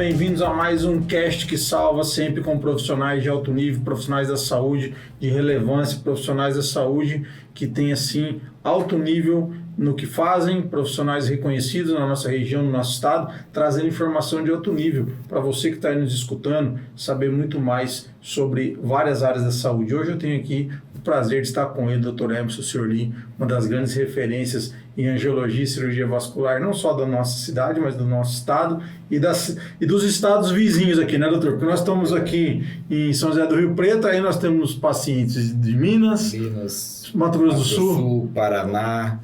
bem-vindos a mais um cast que salva, sempre com profissionais de alto nível, profissionais da saúde de relevância, profissionais da saúde que têm assim alto nível no que fazem, profissionais reconhecidos na nossa região, no nosso estado, trazendo informação de alto nível para você que está nos escutando, saber muito mais sobre várias áreas da saúde. Hoje eu tenho aqui o prazer de estar com ele, Dr. Emerson Ciorlin, uma das grandes referências em angiologia e cirurgia vascular, não só da nossa cidade, mas do nosso estado e dos estados vizinhos aqui, né, doutor? Porque nós estamos aqui em São José do Rio Preto, aí nós temos pacientes de Minas, Mato Grosso do Sul, Paraná,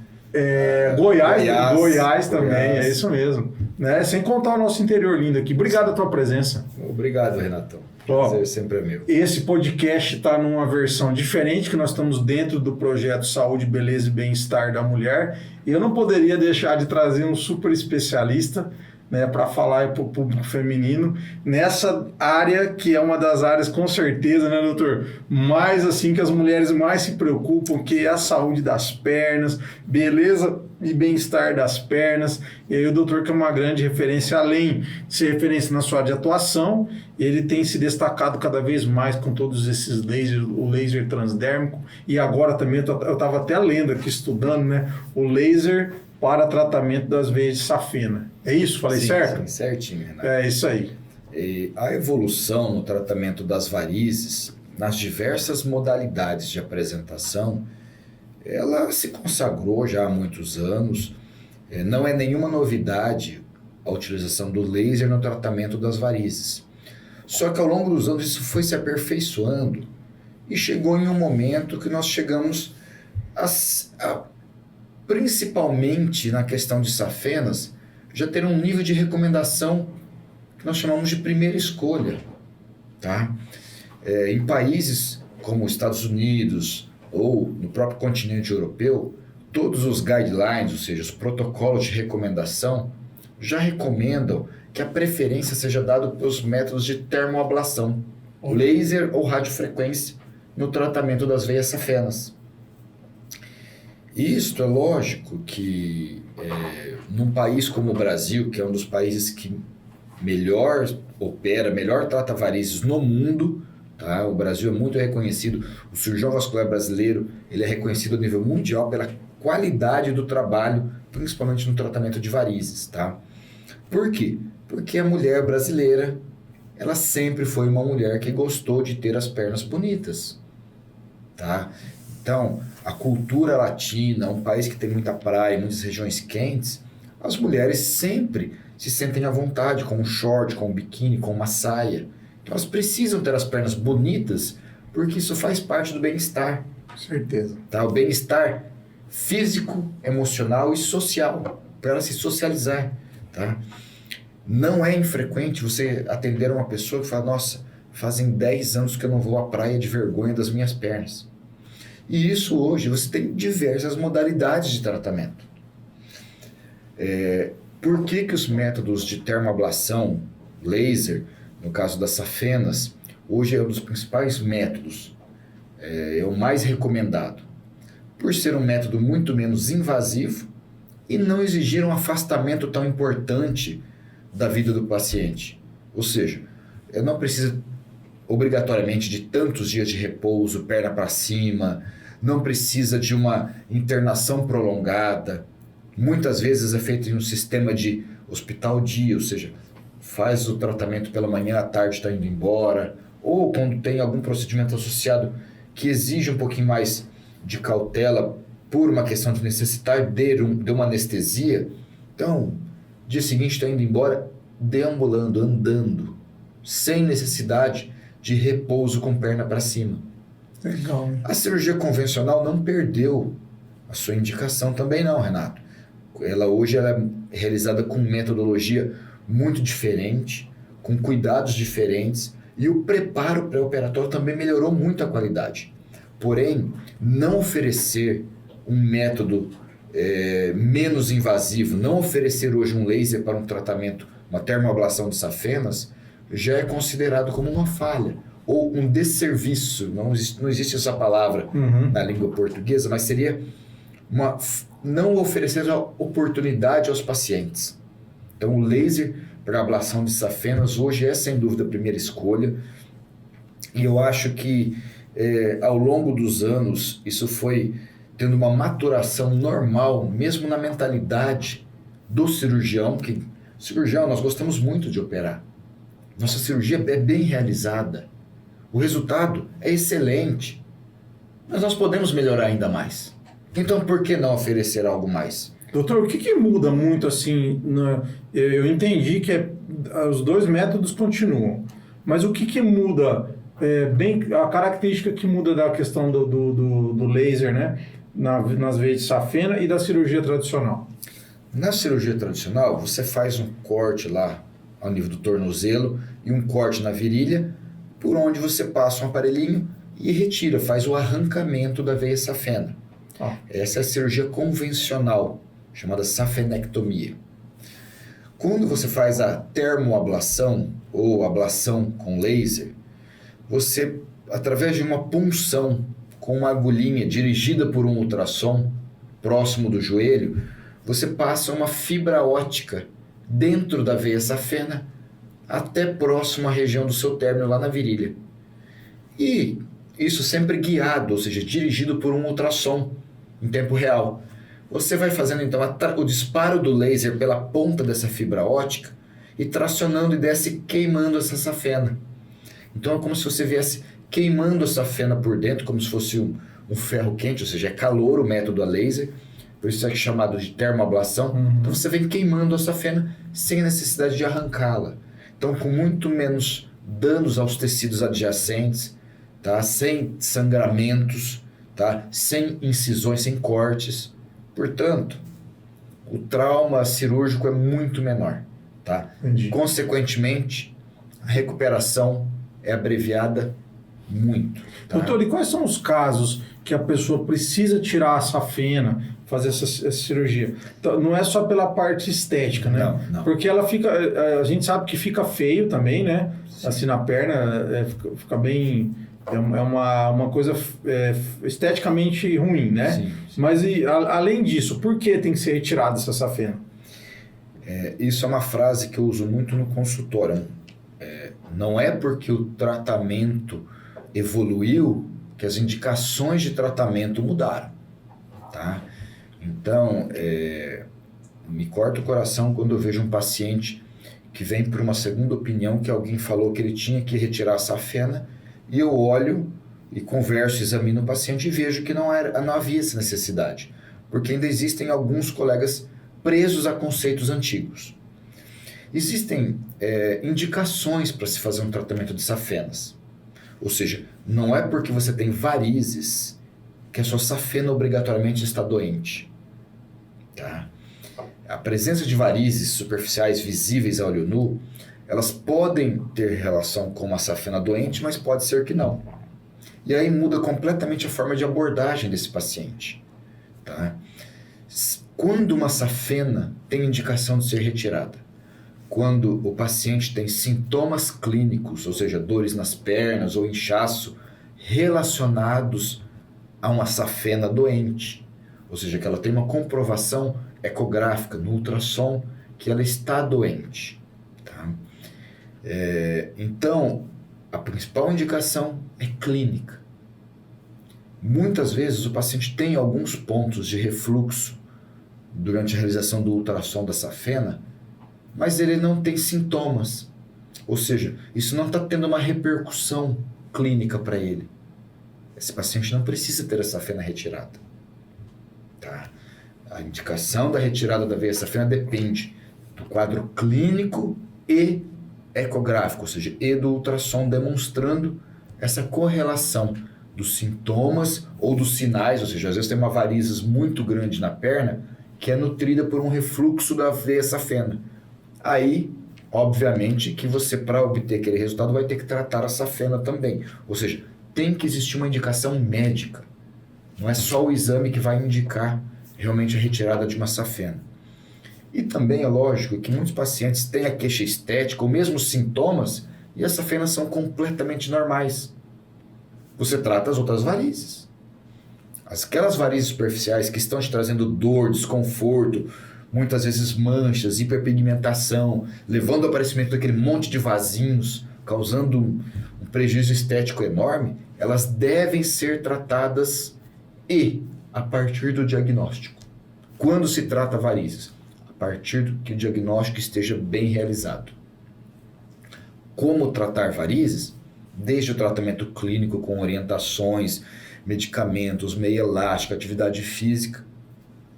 Goiás também, é isso mesmo. Né? Sem contar o nosso interior lindo aqui. Obrigado pela tua presença. Obrigado, Renatão. Prazer sempre é meu. Esse podcast está numa versão diferente, que nós estamos dentro do projeto Saúde, Beleza e Bem-Estar da Mulher. E eu não poderia deixar de trazer um super especialista, né, para falar para o público feminino nessa área que é uma das áreas, com certeza, né, doutor? Mais assim, que as mulheres mais se preocupam, que é a saúde das pernas, beleza e bem-estar das pernas. E aí o doutor, que é uma grande referência, além de ser referência na sua área de atuação, ele tem se destacado cada vez mais com todos esses lasers, o laser transdérmico, e agora também, eu estava até lendo aqui, estudando, né, o laser para tratamento das veias de safena. É isso? Falei certo? Sim, certinho, Renato. É isso aí. E a evolução no tratamento das varizes, nas diversas modalidades de apresentação, ela se consagrou já há muitos anos. Não é nenhuma novidade a utilização do laser no tratamento das varizes. Só que ao longo dos anos isso foi se aperfeiçoando e chegou em um momento que nós chegamos principalmente na questão de safenas, já ter um nível de recomendação que nós chamamos de primeira escolha. Tá? Em países como os Estados Unidos ou no próprio continente europeu, todos os guidelines, ou seja, os protocolos de recomendação, já recomendam que a preferência seja dada pelos métodos de termoablação, laser ou radiofrequência, no tratamento das veias safenas. Isto é lógico que num país como o Brasil, que é um dos países que melhor opera, melhor trata varizes no mundo, tá? O Brasil é muito reconhecido, o cirurgião vascular brasileiro, ele é reconhecido a nível mundial pela qualidade do trabalho, principalmente no tratamento de varizes, tá? Por quê? Porque a mulher brasileira, ela sempre foi uma mulher que gostou de ter as pernas bonitas, tá? Então, a cultura latina, um país que tem muita praia, muitas regiões quentes, as mulheres sempre se sentem à vontade com um short, com um biquíni, com uma saia. Então, elas precisam ter as pernas bonitas, porque isso faz parte do bem-estar. Certeza. Tá? O bem-estar físico, emocional e social, para ela se socializar. Tá? Não é infrequente você atender uma pessoa que fala, nossa, fazem 10 anos que eu não vou à praia de vergonha das minhas pernas. E isso hoje você tem diversas modalidades de tratamento. Por que os métodos de termoablação, laser, no caso das safenas, hoje é um dos principais métodos, é o mais recomendado? Por ser um método muito menos invasivo e não exigir um afastamento tão importante da vida do paciente. Ou seja, não precisa obrigatoriamente de tantos dias de repouso, perna para cima, não precisa de uma internação prolongada. Muitas vezes é feito em um sistema de hospital-dia, ou seja, faz o tratamento pela manhã, à tarde está indo embora, ou quando tem algum procedimento associado que exige um pouquinho mais de cautela por uma questão de necessitar de uma anestesia. Então, dia seguinte está indo embora, deambulando, andando, sem necessidade de repouso com perna para cima. Legal. A cirurgia convencional não perdeu a sua indicação também não, Renato. Hoje ela é realizada com metodologia muito diferente, com cuidados diferentes, e o preparo pré-operatório também melhorou muito a qualidade. Porém, não oferecer um método menos invasivo, não oferecer hoje um laser para um tratamento, uma termoablação de safenas, já é considerado como uma falha ou um desserviço. Não existe essa palavra na língua portuguesa, mas seria não oferecer a oportunidade aos pacientes. Então o laser para ablação de safenas, hoje é sem dúvida a primeira escolha. E eu acho que ao longo dos anos isso foi tendo uma maturação normal, mesmo na mentalidade do cirurgião, que cirurgião, nós gostamos muito de operar. Nossa cirurgia é bem realizada. O resultado é excelente. Mas nós podemos melhorar ainda mais. Então, por que não oferecer algo mais? Doutor, o que muda muito assim? Eu entendi que os dois métodos continuam. Mas o que muda? A característica que muda da questão do laser, né? Nas veias de safena e da cirurgia tradicional. Na cirurgia tradicional, você faz um corte lá ao nível do tornozelo e um corte na virilha, por onde você passa um aparelhinho e retira, faz o arrancamento da veia safena. Essa é a cirurgia convencional, chamada safenectomia. Quando você faz a termoablação ou ablação com laser, você, através de uma punção com uma agulhinha dirigida por um ultrassom próximo do joelho, você passa uma fibra óptica dentro da veia safena até próximo à região do seu término lá na virilha. E isso sempre guiado, ou seja, dirigido por um ultrassom em tempo real. Você vai fazendo então o disparo do laser pela ponta dessa fibra óptica e tracionando e desce queimando essa safena. Então é como se você viesse queimando a safena por dentro, como se fosse um ferro quente, ou seja, é calor o método a laser, por isso é chamado de termoablação. Então você vem queimando a safena sem necessidade de arrancá-la. Então com muito menos danos aos tecidos adjacentes, tá? Sem sangramentos, tá? Sem incisões, sem cortes. Portanto, o trauma cirúrgico é muito menor. Tá? Consequentemente, a recuperação é abreviada muito. Tá? Doutor, e quais são os casos que a pessoa precisa tirar a safena, fazer essa cirurgia? Então, não é só pela parte estética, né? Não. Porque ela fica, a gente sabe que fica feio também, né? Sim. Assim na perna, fica bem, é uma coisa esteticamente ruim, né? Sim. Mas além disso, por que tem que ser retirada essa safena? Isso é uma frase que eu uso muito no consultório. Não é porque o tratamento evoluiu que as indicações de tratamento mudaram, tá? Então, me corta o coração quando eu vejo um paciente que vem por uma segunda opinião, que alguém falou que ele tinha que retirar a safena, e eu olho e converso, examino o paciente e vejo que não havia essa necessidade, porque ainda existem alguns colegas presos a conceitos antigos. Existem indicações para se fazer um tratamento de safenas. Ou seja, não é porque você tem varizes que a sua safena obrigatoriamente está doente. Tá? A presença de varizes superficiais visíveis a olho nu, elas podem ter relação com uma safena doente, mas pode ser que não. E aí muda completamente a forma de abordagem desse paciente. Tá? Quando uma safena tem indicação de ser retirada, quando o paciente tem sintomas clínicos, ou seja, dores nas pernas ou inchaço, relacionados a uma safena doente, ou seja, que ela tem uma comprovação ecográfica no ultrassom que ela está doente. Tá? Então, a principal indicação é clínica. Muitas vezes o paciente tem alguns pontos de refluxo durante a realização do ultrassom da safena, mas ele não tem sintomas. Ou seja, isso não está tendo uma repercussão clínica para ele. Esse paciente não precisa ter a safena retirada. Tá? A indicação da retirada da veia safena depende do quadro clínico e ecográfico, ou seja, e do ultrassom, demonstrando essa correlação dos sintomas ou dos sinais, ou seja, às vezes tem uma varizes muito grande na perna que é nutrida por um refluxo da veia safena. Aí, obviamente, que você, para obter aquele resultado, vai ter que tratar a safena também. Ou seja, tem que existir uma indicação médica. Não é só o exame que vai indicar realmente a retirada de uma safena. E também é lógico que muitos pacientes têm a queixa estética, ou mesmo sintomas, e as safenas são completamente normais. Você trata as outras varizes. Aquelas varizes superficiais que estão te trazendo dor, desconforto, muitas vezes manchas, hiperpigmentação, levando ao aparecimento daquele monte de vasinhos, causando um prejuízo estético enorme, elas devem ser tratadas a partir do diagnóstico. Quando se trata varizes? A partir do que o diagnóstico esteja bem realizado. Como tratar varizes? Desde o tratamento clínico com orientações, medicamentos, meia elástica, atividade física,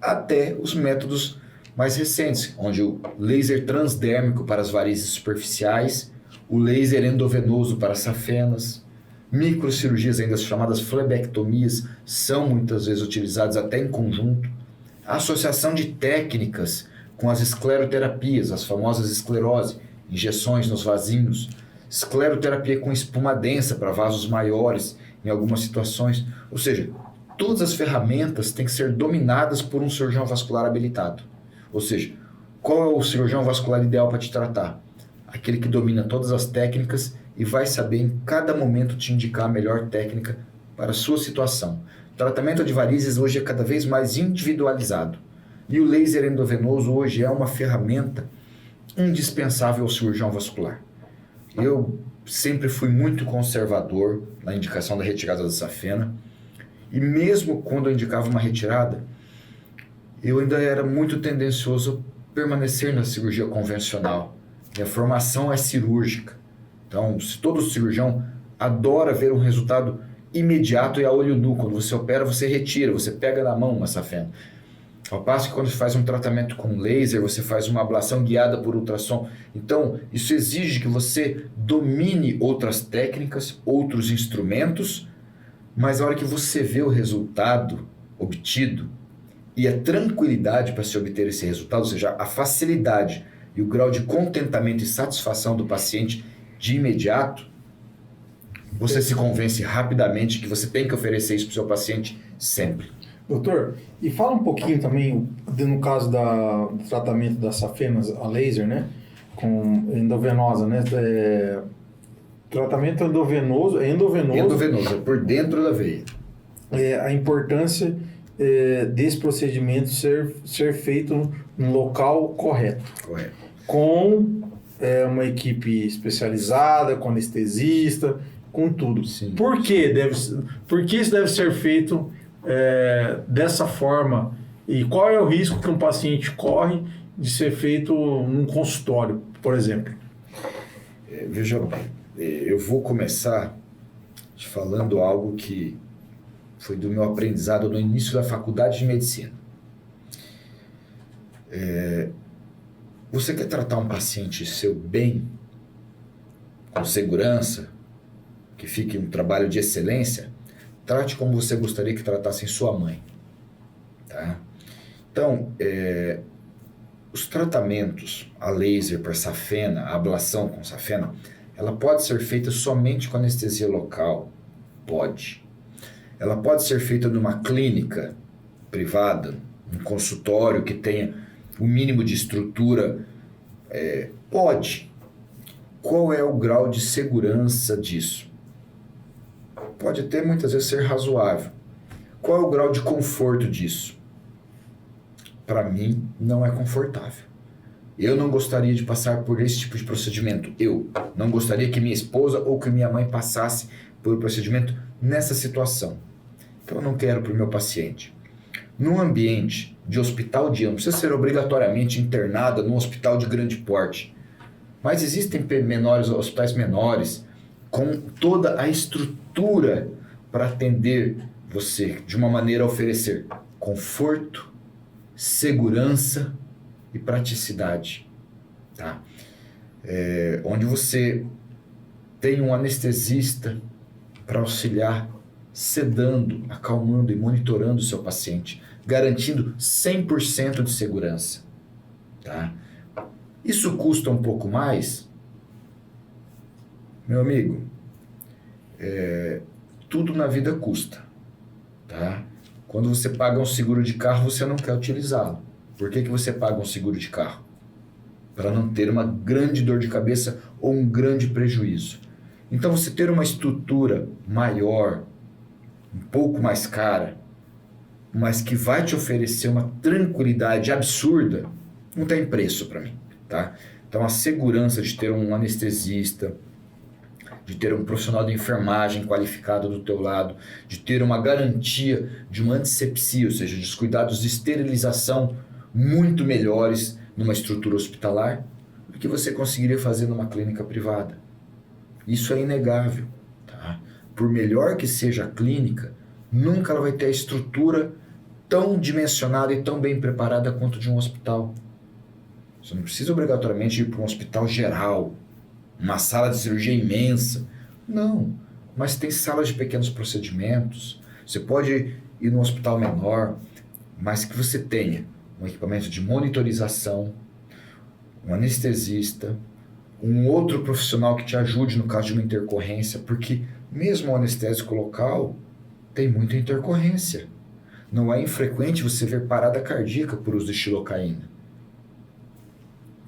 até os métodos mais recentes, onde o laser transdérmico para as varizes superficiais, o laser endovenoso para safenas, microcirurgias, ainda chamadas flebectomias, são muitas vezes utilizadas até em conjunto. A associação de técnicas com as escleroterapias, as famosas esclerose, injeções nos vasinhos, escleroterapia com espuma densa para vasos maiores em algumas situações. Ou seja, todas as ferramentas têm que ser dominadas por um cirurgião vascular habilitado. Ou seja, qual é o cirurgião vascular ideal para te tratar? Aquele que domina todas as técnicas e vai saber em cada momento te indicar a melhor técnica para a sua situação. O tratamento de varizes hoje é cada vez mais individualizado. E o laser endovenoso hoje é uma ferramenta indispensável ao cirurgião vascular. Eu sempre fui muito conservador na indicação da retirada da safena. E mesmo quando eu indicava uma retirada, eu ainda era muito tendencioso a permanecer na cirurgia convencional. Minha formação é cirúrgica. Então, se todo cirurgião adora ver um resultado imediato e a olho nu. Quando você opera, você retira, você pega na mão uma safena. Ao passo que quando você faz um tratamento com laser, você faz uma ablação guiada por ultrassom. Então, isso exige que você domine outras técnicas, outros instrumentos, mas a hora que você vê o resultado obtido e a tranquilidade para se obter esse resultado, ou seja, a facilidade e o grau de contentamento e satisfação do paciente de imediato, você se convence rapidamente que você tem que oferecer isso para o seu paciente sempre. Doutor, e fala um pouquinho também, no caso do tratamento das safenas a laser, né? Com endovenosa, né? Tratamento endovenoso. Endovenoso, é por dentro da veia. A importância desse procedimento ser feito no local correto. Correto. Com uma equipe especializada, com anestesista, com tudo. Sim. Por que isso deve ser feito dessa forma? E qual é o risco que um paciente corre de ser feito num consultório, por exemplo? Veja bem, eu vou começar te falando algo que foi do meu aprendizado no início da faculdade de medicina. Você quer tratar um paciente seu bem, com segurança, que fique um trabalho de excelência, trate como você gostaria que tratassem sua mãe. Tá? Então, os tratamentos a laser para safena, a ablação com safena, ela pode ser feita somente com anestesia local? Pode. Ela pode ser feita numa clínica privada, um consultório que tenha o mínimo de estrutura? Pode. Qual é o grau de segurança disso? Pode até muitas vezes ser razoável. Qual é o grau de conforto disso? Para mim, não é confortável. Eu não gostaria de passar por esse tipo de procedimento. Eu não gostaria que minha esposa ou que minha mãe passasse por um procedimento nessa situação. Então eu não quero para o meu paciente. Num ambiente de hospital não precisa ser obrigatoriamente internada num hospital de grande porte. Mas existem hospitais menores com toda a estrutura para atender você de uma maneira a oferecer conforto, segurança e praticidade. Tá? Onde você tem um anestesista para auxiliar, sedando, acalmando e monitorando o seu paciente, garantindo 100% de segurança. Tá? Isso custa um pouco mais? Meu amigo, tudo na vida custa. Tá? Quando você paga um seguro de carro, você não quer utilizá-lo. Por que você paga um seguro de carro? Para não ter uma grande dor de cabeça ou um grande prejuízo. Então, você ter uma estrutura maior, um pouco mais cara, mas que vai te oferecer uma tranquilidade absurda, não tem preço para mim, tá? Então a segurança de ter um anestesista, de ter um profissional de enfermagem qualificado do teu lado, de ter uma garantia de uma antisepsia, ou seja, dos cuidados de esterilização muito melhores numa estrutura hospitalar do que você conseguiria fazer numa clínica privada. Isso é inegável, tá? Por melhor que seja a clínica, nunca ela vai ter a estrutura tão dimensionada e tão bem preparada quanto de um hospital. Você não precisa obrigatoriamente ir para um hospital geral, uma sala de cirurgia imensa. Não, mas tem salas de pequenos procedimentos. Você pode ir num hospital menor, mas que você tenha um equipamento de monitorização, um anestesista, um outro profissional que te ajude no caso de uma intercorrência, porque mesmo o anestésico local tem muita intercorrência. Não é infrequente você ver parada cardíaca por uso de xilocaína.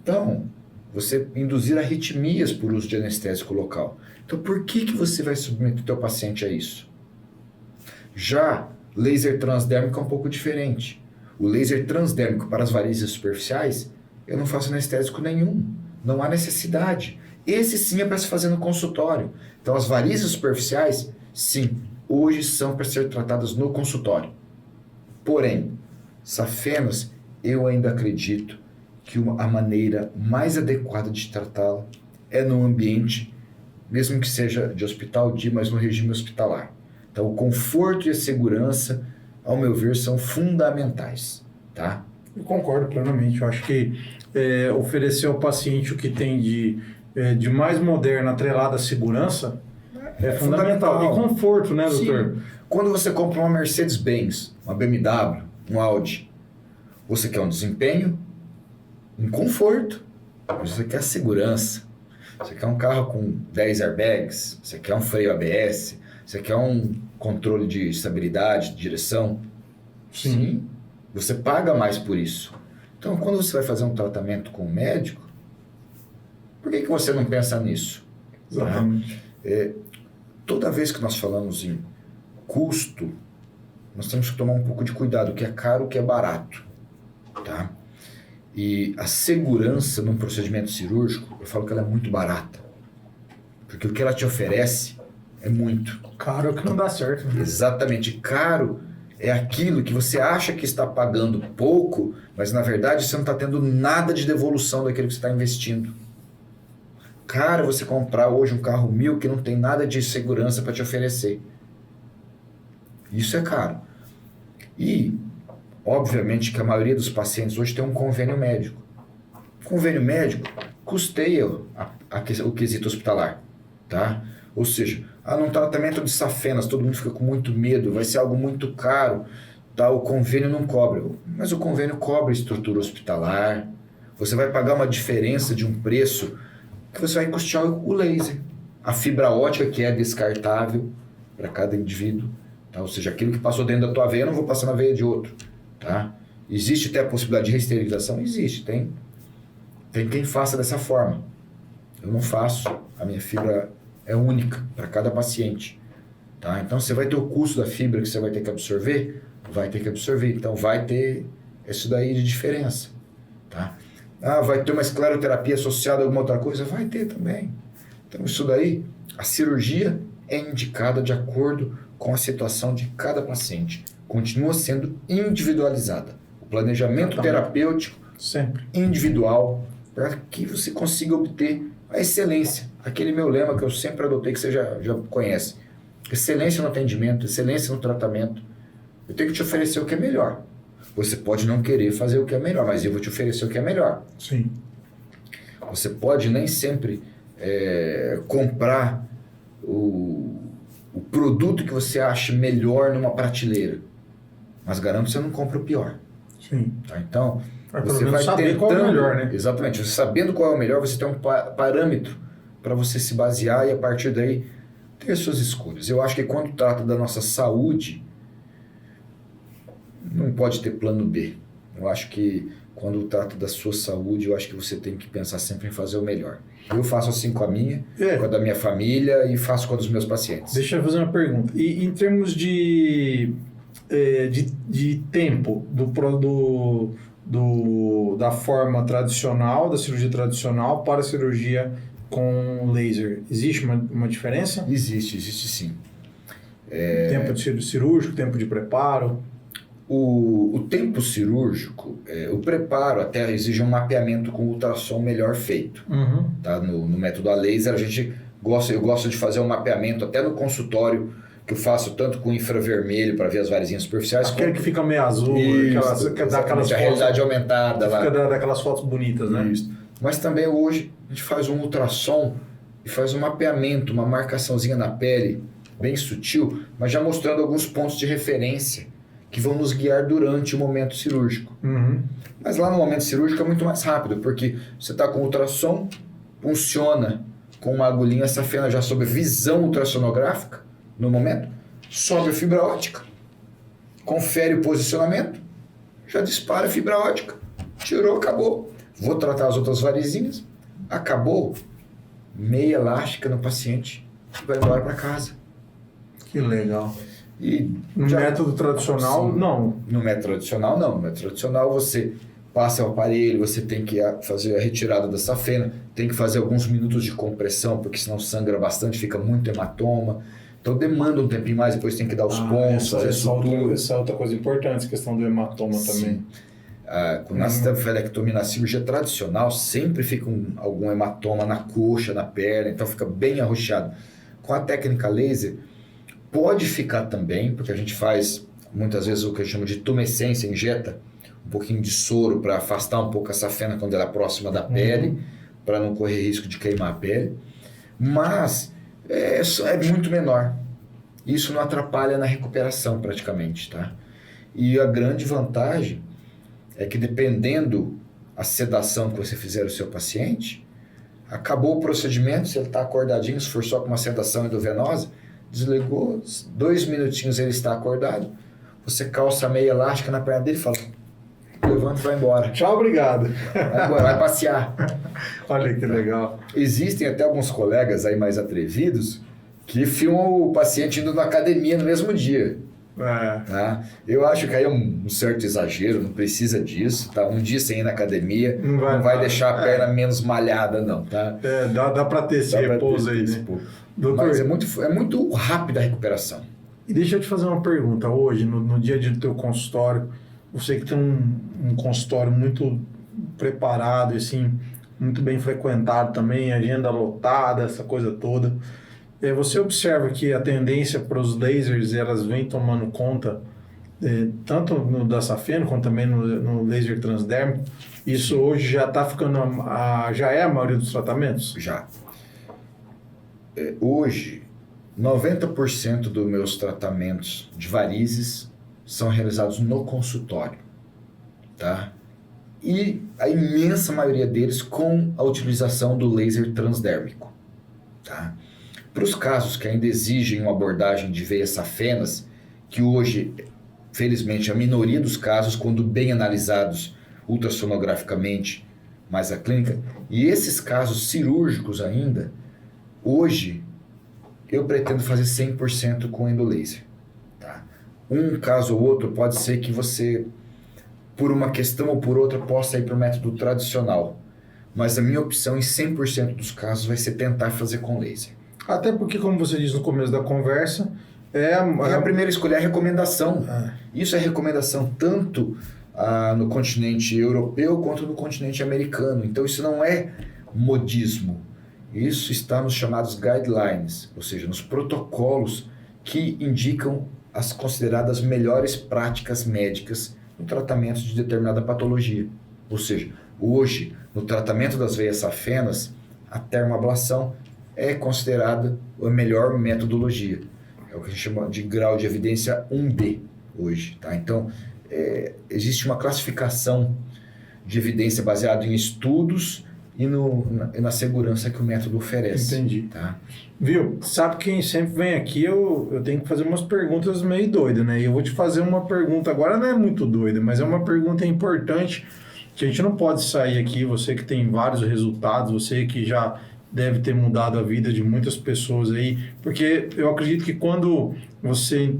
Então, você induzir arritmias por uso de anestésico local. Então, por que você vai submeter o teu paciente a isso? Já laser transdérmico é um pouco diferente. O laser transdérmico para as varizes superficiais, eu não faço anestésico nenhum. Não há necessidade. Esse sim é para se fazer no consultório. Então, as varizes superficiais, sim, hoje são para ser tratadas no consultório. Porém, safenas, eu ainda acredito que a maneira mais adequada de tratá-la é no ambiente, mesmo que seja de hospital dia, mas no regime hospitalar. Então, o conforto e a segurança, ao meu ver, são fundamentais, tá? Eu concordo plenamente. Eu acho que oferecer ao paciente o que tem de mais moderno atrelado à segurança é fundamental. E conforto, né, doutor? Sim. Quando você compra uma Mercedes-Benz, uma BMW, um Audi, você quer um desempenho, um conforto, você quer segurança, você quer um carro com 10 airbags, você quer um freio ABS, você quer um controle de estabilidade, de direção. Sim, você paga mais por isso. Então, quando você vai fazer um tratamento com um médico, por que você não pensa nisso? Exatamente. Toda vez que nós falamos em custo, nós temos que tomar um pouco de cuidado, o que é caro, o que é barato, tá? E a segurança num procedimento cirúrgico, eu falo que ela é muito barata. Porque o que ela te oferece é muito. Caro é o que não dá certo. Né? Exatamente. Caro é aquilo que você acha que está pagando pouco, mas na verdade você não está tendo nada de devolução daquilo que você está investindo. Caro é você comprar hoje um carro 1000 que não tem nada de segurança para te oferecer. Isso é caro. E obviamente que a maioria dos pacientes hoje tem um convênio médico. Convênio médico custeia o quesito hospitalar, tá? Ou seja, num tratamento de safenas, todo mundo fica com muito medo, vai ser algo muito caro, tá? O convênio não cobre. Mas o convênio cobre a estrutura hospitalar, você vai pagar uma diferença de um preço que você vai custear o laser. A fibra ótica, que é descartável para cada indivíduo, tá? Ou seja, aquilo que passou dentro da tua veia, eu não vou passar na veia de outro. Tá? Existe até a possibilidade de reesterilização? Existe, tem quem faça dessa forma. Eu não faço, a minha fibra é única para cada paciente. Tá? Então você vai ter o custo da fibra que você vai ter que absorver? Vai ter que absorver, então vai ter isso daí de diferença. Tá? Vai ter uma escleroterapia associada a alguma outra coisa? Vai ter também. Então isso daí, a cirurgia é indicada de acordo com a situação de cada paciente. Continua sendo individualizada. O planejamento terapêutico sempre individual para que você consiga obter a excelência. Aquele meu lema que eu sempre adotei, que você já conhece. Excelência no atendimento, excelência no tratamento. Eu tenho que te oferecer o que é melhor. Você pode não querer fazer o que é melhor, mas eu vou te oferecer o que é melhor. Sim. Você pode nem sempre comprar o produto que você acha melhor numa prateleira. Mas garanto que você não compra o pior. Sim. Tá? Então, você vai saber qual é o melhor, né? Exatamente. Você sabendo qual é o melhor, você tem um parâmetro para você se basear e a partir daí ter suas escolhas. Eu acho que quando trata da nossa saúde, não pode ter plano B. Eu acho que quando trata da sua saúde, eu acho que você tem que pensar sempre em fazer o melhor. Eu faço assim com a minha, com a da minha família e faço com a dos meus pacientes. Deixa eu fazer uma pergunta. E em termos de de tempo da forma tradicional, da cirurgia tradicional para a cirurgia com laser? Existe uma diferença? Existe sim. Tempo de cirúrgico, tempo de preparo? O tempo cirúrgico, o preparo até exige um mapeamento com ultrassom melhor feito. Uhum. Tá? No método a laser, eu gosto de fazer um mapeamento até no consultório, que eu faço tanto com infravermelho para ver as varizinhas superficiais. Aquele que fica meio azul, que dá aquelas fotos, a realidade aumentada. Que fica daquelas fotos bonitas, né? Isso. Mas também hoje a gente faz um ultrassom e faz um mapeamento, uma marcaçãozinha na pele, bem sutil, mas já mostrando alguns pontos de referência que vão nos guiar durante o momento cirúrgico. Uhum. Mas lá no momento cirúrgico é muito mais rápido, porque você está com ultrassom, funciona com uma agulhinha safena já sob visão ultrassonográfica, no momento, sobe a fibra ótica, confere o posicionamento, já dispara a fibra ótica, tirou, acabou. Vou tratar as outras varizinhas, acabou, meia elástica no paciente, vai embora para casa. Que legal. E no método tradicional, não. No método tradicional, não. No método tradicional, você passa o aparelho, você tem que fazer a retirada da safena, tem que fazer alguns minutos de compressão, porque senão sangra bastante, fica muito hematoma. Então demanda um tempinho mais, depois tem que dar os pontos, fazer sutura. Essa é outra coisa importante, a questão do hematoma também. Na cicafelectomia, na cirurgia tradicional, sempre fica algum hematoma na coxa, na perna, então fica bem arroxeado. Com a técnica laser, pode ficar também, porque a gente faz muitas vezes o que eu chamo de tumescência, injeta um pouquinho de soro para afastar um pouco a safena quando ela é próxima da pele, para não correr risco de queimar a pele. Mas é muito menor. Isso não atrapalha na recuperação praticamente, tá? E a grande vantagem é que dependendo a sedação que você fizer no seu paciente, acabou o procedimento, se ele está acordadinho, se for só com uma sedação endovenosa, desligou, 2 minutinhos ele está acordado, você calça a meia elástica na perna dele e fala, levanta e vai embora. Tchau, obrigado. Vai passear. Olha que legal. Existem até alguns colegas aí mais atrevidos que filmam o paciente indo na academia no mesmo dia. Tá? Eu acho que aí é um certo exagero, não precisa disso, tá? Um dia sem ir na academia não vai deixar a perna menos malhada, não, tá? Dá para ter esse repouso aí, né? Doutor, mas é muito rápida a recuperação. E deixa eu te fazer uma pergunta. Hoje, no dia a dia do teu consultório, você que tem um consultório muito preparado, assim, muito bem frequentado também, agenda lotada, essa coisa toda. Você observa que a tendência para os lasers, elas vêm tomando conta, tanto no da safena, quanto também no laser transdérmico. Isso hoje já está ficando, já é a maioria dos tratamentos? Já. Hoje, 90% dos meus tratamentos de varizes são realizados no consultório, tá? E a imensa maioria deles com a utilização do laser transdérmico, tá? Para os casos que ainda exigem uma abordagem de veias safenas, que hoje, felizmente, a minoria dos casos, quando bem analisados ultrassonograficamente, mais a clínica, e esses casos cirúrgicos ainda, hoje eu pretendo fazer 100% com endolaser. Tá? Um caso ou outro pode ser que você, por uma questão ou por outra, possa ir para o método tradicional, mas a minha opção em 100% dos casos vai ser tentar fazer com laser. Até porque, como você disse no começo da conversa, a primeira escolha é a recomendação. Isso é recomendação tanto no continente europeu quanto no continente americano. Então isso não é modismo. Isso está nos chamados guidelines, ou seja, nos protocolos que indicam as consideradas melhores práticas médicas no tratamento de determinada patologia. Ou seja, hoje, no tratamento das veias safenas, a termoablação é considerada a melhor metodologia. É o que a gente chama de grau de evidência 1B hoje. Tá? Então, existe uma classificação de evidência baseada em estudos e na segurança que o método oferece. Entendi. Tá? Viu? Sabe quem sempre vem aqui, eu tenho que fazer umas perguntas meio doidas, né? E eu vou te fazer uma pergunta, agora não é muito doida, mas é uma pergunta importante, que a gente não pode sair aqui, você que tem vários resultados, você que já deve ter mudado a vida de muitas pessoas aí, porque eu acredito que quando você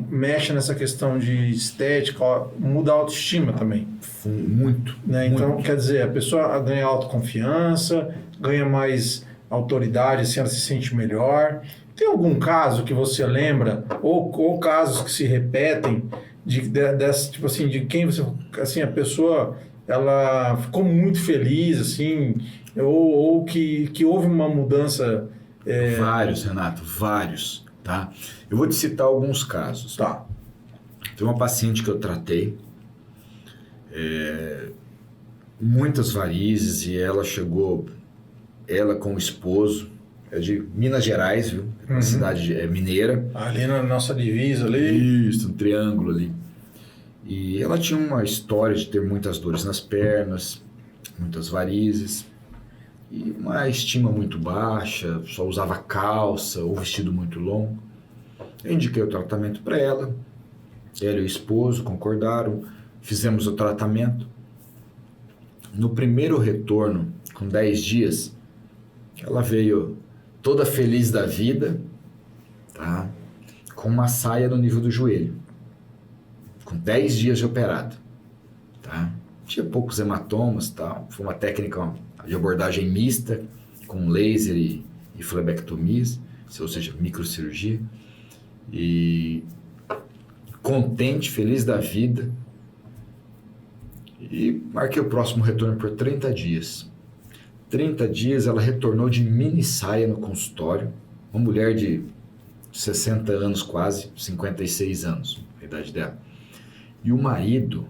mexe nessa questão de estética, ó, muda a autoestima também. Muito. Né? Muito. Então, quer dizer, a pessoa ganha autoconfiança, ganha mais autoridade, assim, ela se sente melhor. Tem algum caso que você lembra, ou casos que se repetem, tipo assim, de quem você, assim, a pessoa, ela ficou muito feliz, assim, ou que houve uma mudança? Vários, Renato, vários, tá? Eu vou te citar alguns casos. Tá. Tem uma paciente que eu tratei, muitas varizes, e ela chegou, ela com o esposo, é de Minas Gerais, viu? Uma cidade mineira. Ali na nossa divisa ali. Isso, um triângulo ali. E ela tinha uma história de ter muitas dores nas pernas, muitas varizes, e uma estima muito baixa, só usava calça ou vestido muito longo. Eu indiquei o tratamento para ela, ela e o esposo concordaram, fizemos o tratamento. No primeiro retorno, com 10 dias, ela veio toda feliz da vida, tá? Com uma saia no nível do joelho, com 10 dias de operado, tá? Tinha poucos hematomas, tá? Foi uma técnica de abordagem mista, com laser e flebectomias, ou seja, microcirurgia, e contente, feliz da vida, e marquei o próximo retorno por 30 dias. 30 dias ela retornou de mini saia no consultório, uma mulher de 60 anos quase, 56 anos, a idade dela. E o marido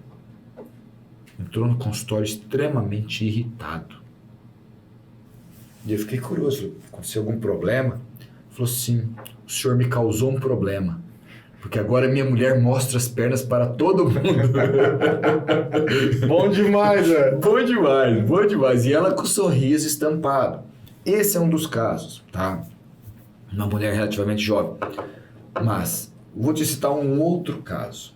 entrou no consultório extremamente irritado. E eu fiquei curioso, falei, aconteceu algum problema? Ele falou, sim, o senhor me causou um problema, porque agora minha mulher mostra as pernas para todo mundo. Bom demais, velho. Bom demais, bom demais. E ela com o sorriso estampado. Esse é um dos casos, tá? Uma mulher relativamente jovem. Mas, vou te citar um outro caso.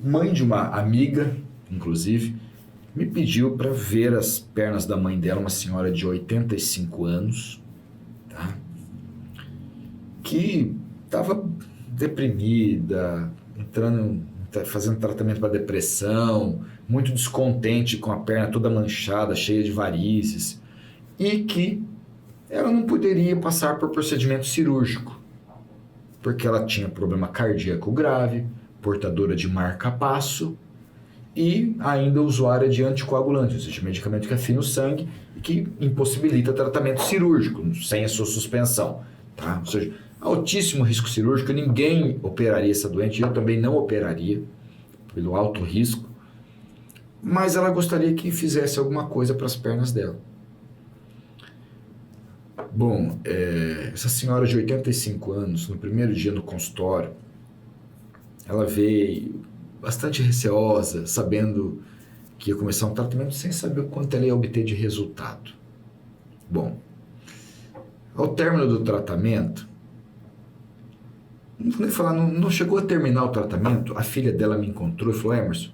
Mãe de uma amiga, inclusive, me pediu para ver as pernas da mãe dela, uma senhora de 85 anos, tá? Que estava deprimida, fazendo tratamento para depressão, muito descontente com a perna toda manchada, cheia de varizes, e que ela não poderia passar por procedimento cirúrgico, porque ela tinha problema cardíaco grave, portadora de marca-passo e ainda usuária de anticoagulante, ou seja, medicamento que afina o sangue e que impossibilita tratamento cirúrgico, sem a sua suspensão, tá? Ou seja, altíssimo risco cirúrgico, ninguém operaria essa doente, eu também não operaria, pelo alto risco, mas ela gostaria que fizesse alguma coisa para as pernas dela. Bom, essa senhora de 85 anos, no primeiro dia no consultório, ela veio bastante receosa, sabendo que ia começar um tratamento sem saber o quanto ela ia obter de resultado. Bom, ao término do tratamento, não chegou a terminar o tratamento, a filha dela me encontrou e falou, Emerson,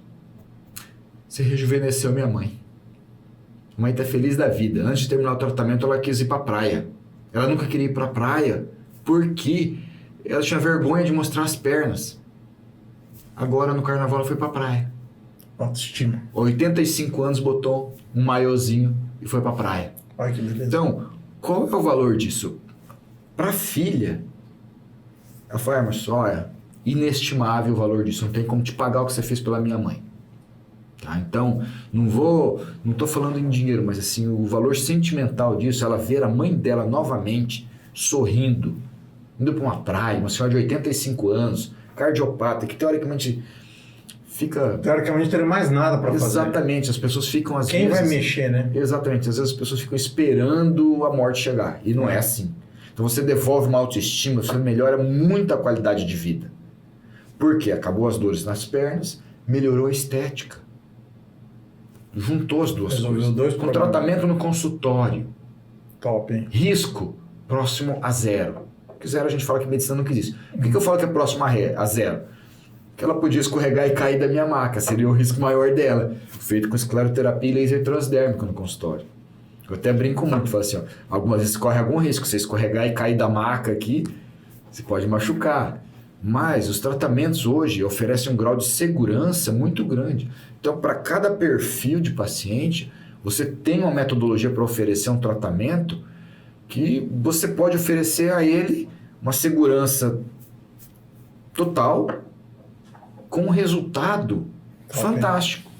você rejuvenesceu minha mãe. A mãe está feliz da vida. Antes de terminar o tratamento, ela quis ir para a praia. Ela nunca queria ir para a praia porque ela tinha vergonha de mostrar as pernas. Agora, no carnaval, ela foi para a praia. Autoestima. 85 anos, botou um maiozinho e foi para a praia. Ai, que beleza. Então, qual é o valor disso? Para a filha, ela falou, Emerson, olha, inestimável o valor disso. Não tem como te pagar o que você fez pela minha mãe. Tá? Então, não estou falando em dinheiro, mas assim, o valor sentimental disso, ela ver a mãe dela novamente sorrindo, indo para uma praia, uma senhora de 85 anos, cardiopata, que teoricamente fica... Teoricamente não teria mais nada para fazer. Exatamente, as pessoas ficam às vezes... Quem vai mexer, né? Exatamente, às vezes as pessoas ficam esperando a morte chegar, e não é assim. Então você devolve uma autoestima, você melhora muito a qualidade de vida. Porque acabou as dores nas pernas, melhorou a estética. Juntou as duas coisas. Com tratamento no consultório. Top, hein? Risco próximo a zero. Porque zero a gente fala que medicina nunca existe. Por que eu falo que é próximo a zero? Porque ela podia escorregar e cair da minha maca. Seria o risco maior dela. Feito com escleroterapia e laser transdérmico no consultório. Eu até brinco muito, falo assim, ó, algumas vezes corre algum risco, você escorregar e cair da maca aqui, você pode machucar. Mas os tratamentos hoje oferecem um grau de segurança muito grande. Então, para cada perfil de paciente, você tem uma metodologia para oferecer um tratamento que você pode oferecer a ele uma segurança total com um resultado fantástico.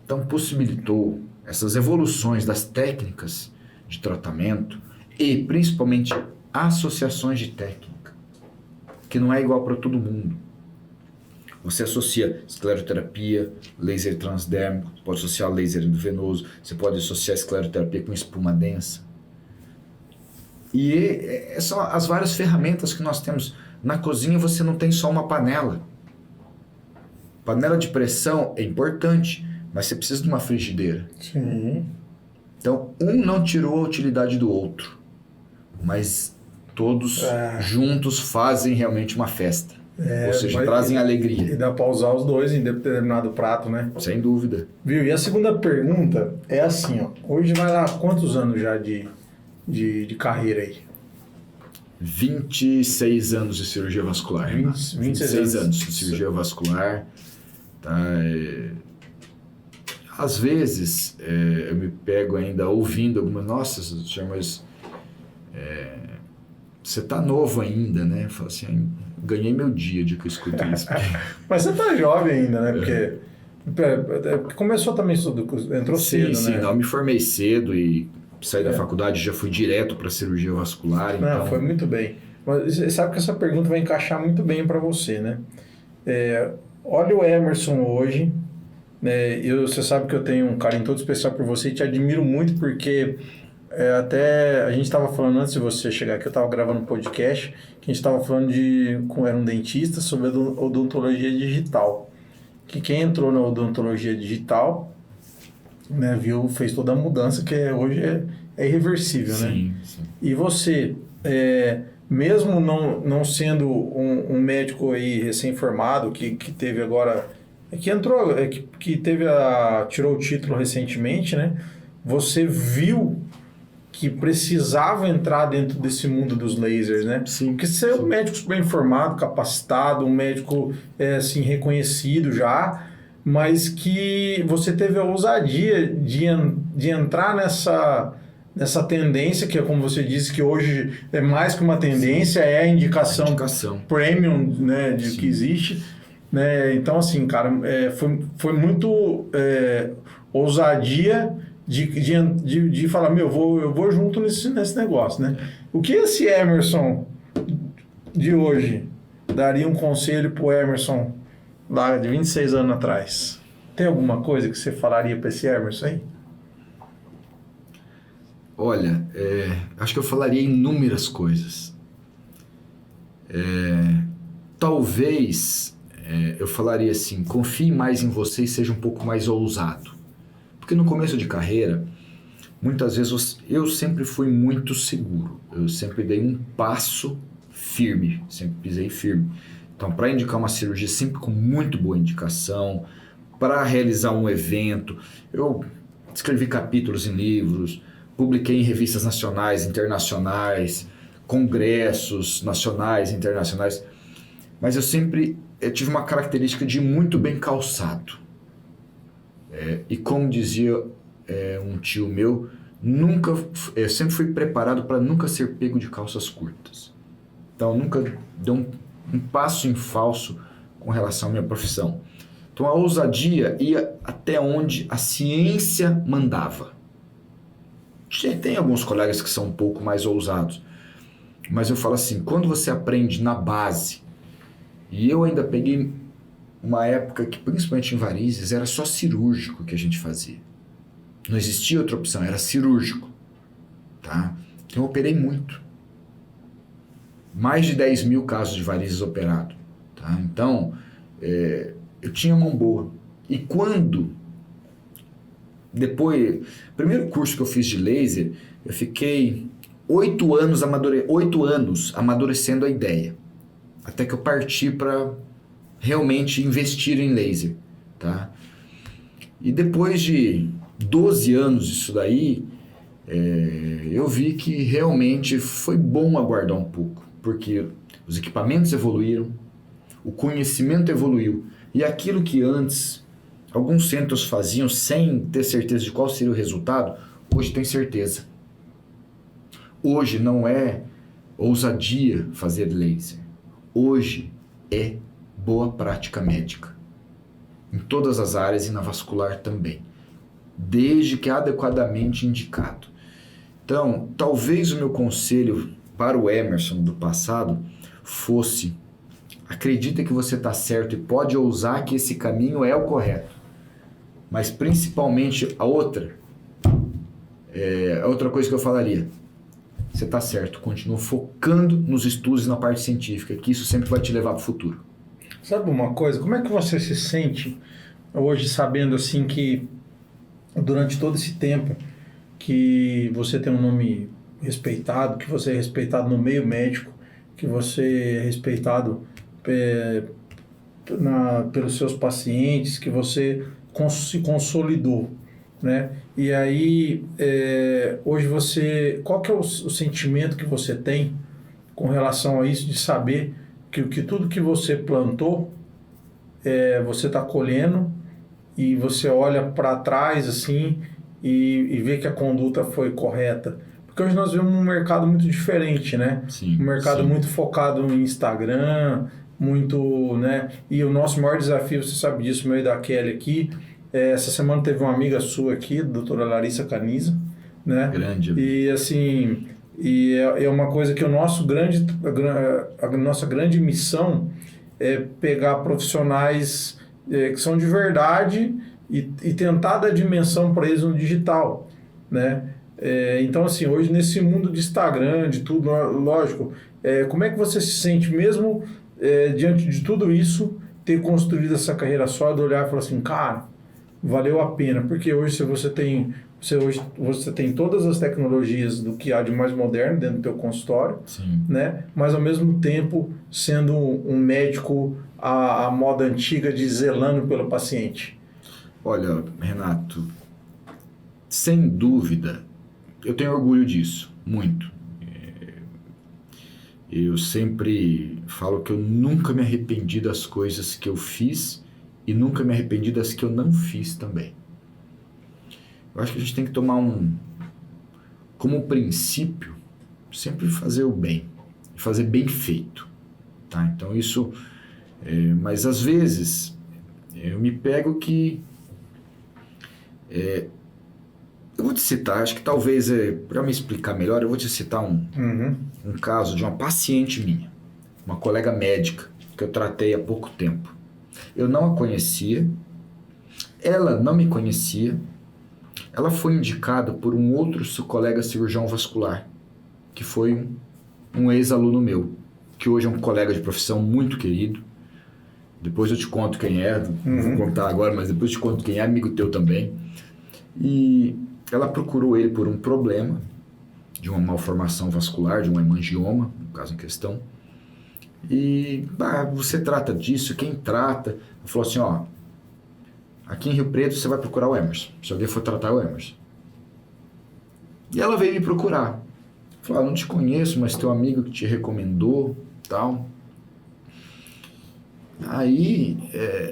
Então, possibilitou essas evoluções das técnicas de tratamento e, principalmente, associações de técnica, que não é igual para todo mundo. Você associa escleroterapia, laser transdérmico, pode associar laser endovenoso, você pode associar escleroterapia com espuma densa. E são as várias ferramentas que nós temos. Na cozinha você não tem só uma panela. Panela de pressão é importante, mas você precisa de uma frigideira. Sim. Então, um não tirou a utilidade do outro, mas todos juntos fazem realmente uma festa. Ou seja, trazem alegria. E dá para usar os dois em determinado prato, né? Sem dúvida. Viu? E a segunda pergunta é assim, ó. Hoje vai lá quantos anos já de carreira aí? 26 anos de cirurgia vascular. 26 anos de cirurgia vascular. Tá? Às vezes, eu me pego ainda ouvindo algumas... Nossa, mas você tá novo ainda, né? Eu falo assim, ganhei meu dia de que eu escuto isso. Mas você tá jovem ainda, né? Porque começou também, entrou cedo, sim, né? Não, eu me formei cedo e saí da faculdade, já fui direto para cirurgia vascular. Não, então... foi muito bem. Mas você sabe que essa pergunta vai encaixar muito bem para você, né? Olha o Emerson hoje, né? Você sabe que eu tenho um carinho todo especial por você e te admiro muito porque até a gente estava falando antes de você chegar aqui, eu estava gravando um podcast que a gente estava falando era um dentista sobre odontologia digital. Que quem entrou na odontologia digital, né, fez toda a mudança que hoje é irreversível, né? Sim. E você, mesmo não sendo um médico aí recém-formado, que teve agora, que entrou, que tirou o título recentemente, né? Você viu que precisava entrar dentro desse mundo dos lasers, né? Sim. Porque você é um médico bem formado, capacitado, um médico assim, reconhecido já, mas que você teve a ousadia de entrar nessa tendência, que é como você disse, que hoje é mais que uma tendência, é a indicação premium, né, que existe. Né? Então, assim, cara, foi muito ousadia de falar, eu vou junto nesse negócio, né? O que esse Emerson de hoje daria um conselho pro Emerson lá de 26 anos atrás? Tem alguma coisa que você falaria para esse Emerson aí? Olha, acho que eu falaria inúmeras coisas. Talvez eu falaria assim, confie mais em você e seja um pouco mais ousado. Porque no começo de carreira, muitas vezes eu sempre fui muito seguro. Eu sempre dei um passo firme, sempre pisei firme. Então, para indicar uma cirurgia, sempre com muito boa indicação, para realizar um evento, eu escrevi capítulos em livros, publiquei em revistas nacionais, internacionais, congressos nacionais, internacionais, mas eu sempre tive uma característica de ir muito bem calçado. E como dizia um tio meu, eu sempre fui preparado para nunca ser pego de calças curtas. Então, nunca dei um passo em falso com relação à minha profissão. Então, a ousadia ia até onde a ciência mandava. Tem alguns colegas que são um pouco mais ousados, mas eu falo assim, quando você aprende na base, e eu ainda peguei uma época que, principalmente em varizes, era só cirúrgico que a gente fazia. Não existia outra opção, era cirúrgico. Tá? Então eu operei muito. Mais de 10 mil casos de varizes operados. Tá? Então, eu tinha mão boa. E quando... primeiro curso que eu fiz de laser, eu fiquei 8 anos amadurecendo a ideia. Até que eu parti para realmente investir em laser, tá? E depois de 12 anos disso daí, eu vi que realmente foi bom aguardar um pouco, porque os equipamentos evoluíram, o conhecimento evoluiu, e aquilo que antes alguns centros faziam sem ter certeza de qual seria o resultado, hoje tem certeza. Hoje não é ousadia fazer laser. Hoje é boa prática médica. Em todas as áreas e na vascular também. Desde que adequadamente indicado. Então, talvez o meu conselho para o Emerson do passado fosse: acredita que você está certo e pode ousar que esse caminho é o correto. Mas principalmente a outra coisa que eu falaria: você está certo, continua focando nos estudos e na parte científica, que isso sempre vai te levar para o futuro. Sabe uma coisa? Como é que você se sente hoje sabendo assim que durante todo esse tempo que você tem um nome respeitado, que você é respeitado no meio médico, que você é respeitado pelos seus pacientes, que você se consolidou, né? E aí, hoje qual que é o sentimento que você tem com relação a isso, de saber que tudo que você plantou, você está colhendo, e você olha para trás assim e vê que a conduta foi correta? Porque hoje nós vemos um mercado muito diferente, né? Sim, um mercado muito focado no Instagram, muito, né? E o nosso maior desafio, você sabe disso, meu e da Kelly aqui, essa semana teve uma amiga sua aqui, a doutora Larissa Caniza, né? Grande. E assim, é uma coisa que a nossa grande missão é pegar profissionais que são de verdade e tentar dar dimensão para eles no digital, né? Então, assim, hoje nesse mundo de Instagram, de tudo, lógico, como é que você se sente mesmo diante de tudo isso, ter construído essa carreira sólida, olhar e falar assim, cara, valeu a pena? Porque hoje você tem todas as tecnologias do que há de mais moderno dentro do teu consultório, Sim. né? Mas ao mesmo tempo sendo um médico à moda antiga de zelando pelo paciente. Olha, Renato, sem dúvida, eu tenho orgulho disso, muito. Eu sempre falo que eu nunca me arrependi das coisas que eu fiz e nunca me arrependi das que eu não fiz também. Eu acho que a gente tem que tomar como princípio, sempre fazer o bem, fazer bem feito, tá? Então isso, mas às vezes eu me pego que, eu vou te citar, acho que talvez, para me explicar melhor, eu vou te citar um caso de uma paciente minha, uma colega médica que eu tratei há pouco tempo. Eu não a conhecia, ela não me conhecia. Ela foi indicada por um outro colega cirurgião vascular, que foi um ex-aluno meu, que hoje é um colega de profissão muito querido. Depois eu te conto quem é, não vou contar agora, mas depois eu te conto quem é, amigo teu também. E ela procurou ele por um problema de uma malformação vascular, de um hemangioma, no caso em questão. E você trata disso? Quem trata? Ela falou assim, ó, aqui em Rio Preto você vai procurar o Emerson, se alguém for tratar o Emerson. E ela veio me procurar. Falou, não te conheço, mas teu amigo que te recomendou, tal. Aí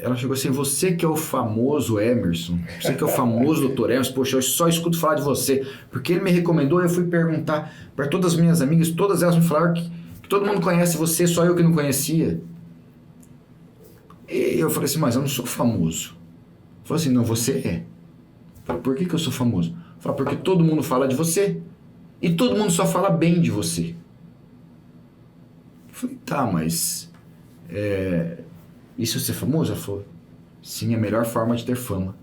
ela chegou assim, você que é o famoso Emerson, você que é o famoso Dr. Emerson, poxa, eu só escuto falar de você, porque ele me recomendou, eu fui perguntar para todas as minhas amigas, todas elas me falaram que todo mundo conhece você, só eu que não conhecia. E eu falei assim, mas eu não sou famoso. Falei assim, não, você é. Falei, por que eu sou famoso? Falei, porque todo mundo fala de você e todo mundo só fala bem de você. Falei, tá, mas isso é ser famoso? Ela falou, sim, é a melhor forma de ter fama.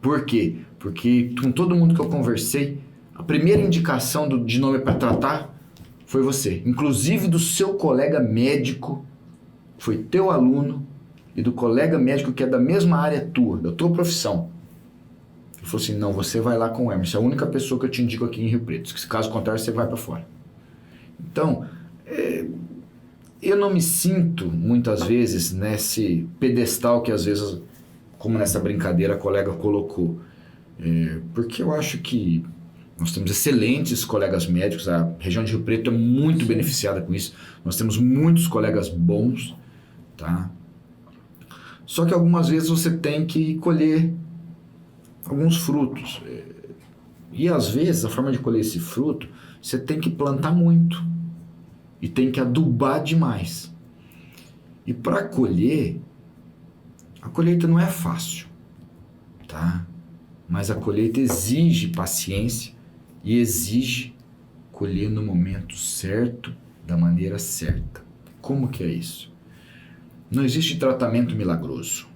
Por quê? Porque com todo mundo que eu conversei, a primeira indicação de nome para tratar foi você. Inclusive do seu colega médico, foi teu aluno, e do colega médico que é da mesma área tua, da tua profissão. Ele falou assim, não, você vai lá com o Emerson, é a única pessoa que eu te indico aqui em Rio Preto, se caso contrário você vai para fora. Então, eu não me sinto muitas vezes nesse pedestal que às vezes, como nessa brincadeira a colega colocou, porque eu acho que Nós temos excelentes colegas médicos, a região de Rio Preto é muito beneficiada com isso. Nós temos muitos colegas bons, tá? Só que algumas vezes você tem que colher alguns frutos. E às vezes a forma de colher esse fruto, você tem que plantar muito e tem que adubar demais. E para colher, a colheita não é fácil, tá? Mas a colheita exige paciência e exige colher no momento certo, da maneira certa. Como que é isso? Não existe tratamento milagroso.